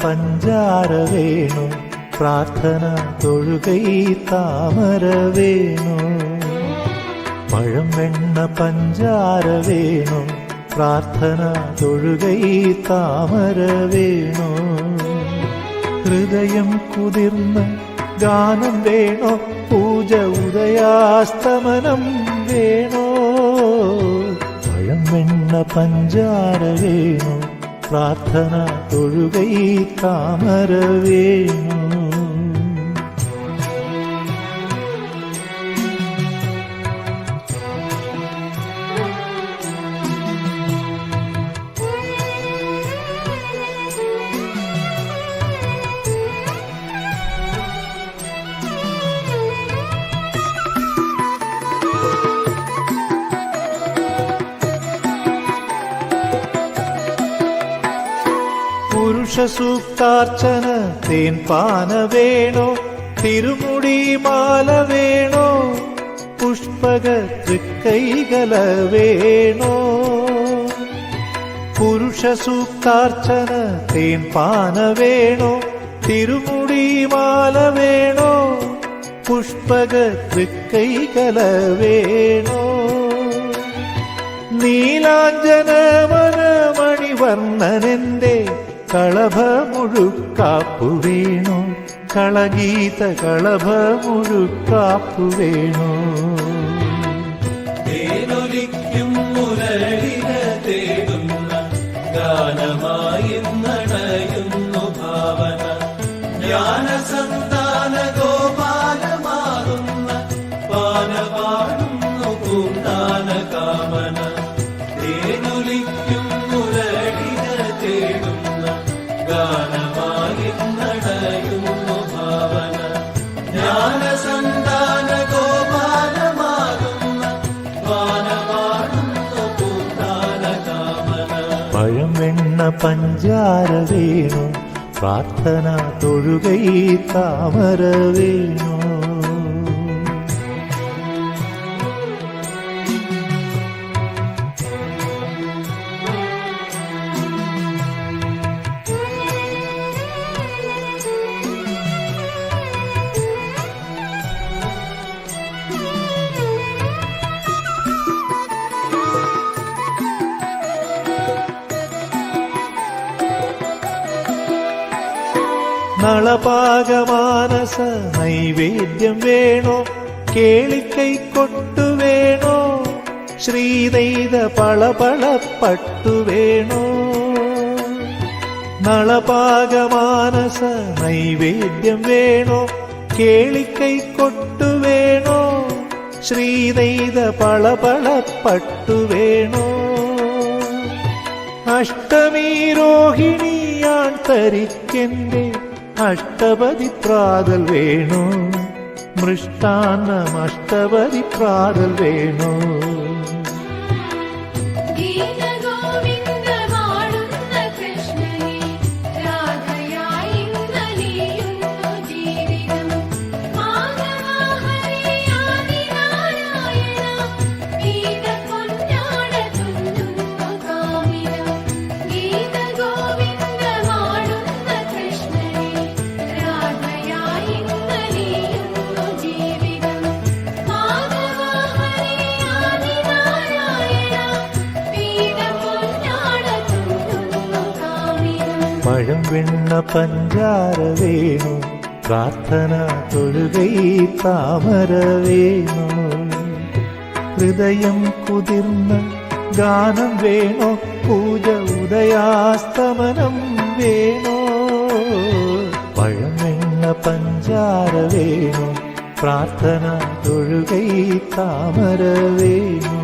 പഞ്ചാര വേണു പ്രാർത്ഥന തൊഴുകൈ താമര വേണു. പഴം വെണ്ണ പഞ്ചാര വേണു പ്രാർത്ഥന തൊഴുകൈ താമര വേണു. ഹൃദയം കുതിർന്ന ഗാനം വേണോ പൂജ ഉദയാസ്തമനം വേണോ. പഴം വെണ്ണ പഞ്ചാര വേണു പ്രാർത്ഥന തൊഴുകൈ താമര വേണു. പുരുഷസൂക്താർച്ചന തേൻ പാന വേണോ തിരുമുടി മാല വേണോ പുഷ്പക തൃക്കൈകല വേണോ. പുരുഷസൂക്താർച്ചന തേൻ പാന വേണോ തിരുമുടി മാല വേണോ പുഷ്പക തൃക്കൈകല വേണോ. നീലാഞ്ജനമനമണിവർണ്ണനെന്റെ കളഭമുഴുക്കാപ്പു വേണു കളഗീത കളഭമുഴുക്കാപ്പു വേണു. തേനൊലിക്കും മുരളിക തേടുന്ന ഗാനമായി നടയുന്നു ഭാവന. ജ്ഞാനസന്താന ഗോപാലമാകുന്ന പാനപാടുന്നു പൂന്താന കാമന. തേനൊലിക്കും മുരളിക തേടുന്ന ഗാനമായി നടയുന്നു ഭാവന. ജ്ഞാനസന്താന ഗോപാലമാകുന്ന പാനപാടുന്നു പൂന്താന കാമന. പഴം വെണ്ണ പഞ്ചാര വേണു പ്രാർത്ഥന തൊഴുകൈ താമര വേണു. നളപാകമാനസ നൈവേദ്യം വേണോ കേളിക്കൈക്കൊട്ടു വേണോ ശ്രീദൈത പളപളപ്പട്ടു വേണോ. നളപാകമാനസ നൈവേദ്യം വേണോ കേളിക്കൈക്കൊട്ടു വേണോ ശ്രീദൈത പളപളപ്പട്ടു വേണോ. അഷ്ടമീ രോഹിണിയാൻ തരിക്കെന്റെ അഷ്ടപതി പ്രാതൽ വേണു മൃഷ്ടാന്നം അഷ്ടപതി പ്രാതൽ വേണു. പഴം വെണ്ണ പഞ്ചാര വേണു പ്രാർത്ഥന തൊഴുകൈ താമര വേണു. ഹൃദയം കുതിർന്ന ഗാനം വേണോ പൂജ ഉദയാസ്തമനം വേണോ. പഴം വെണ്ണ പഞ്ചാര വേണു പ്രാർത്ഥന തൊഴുകൈ താമര വേണു.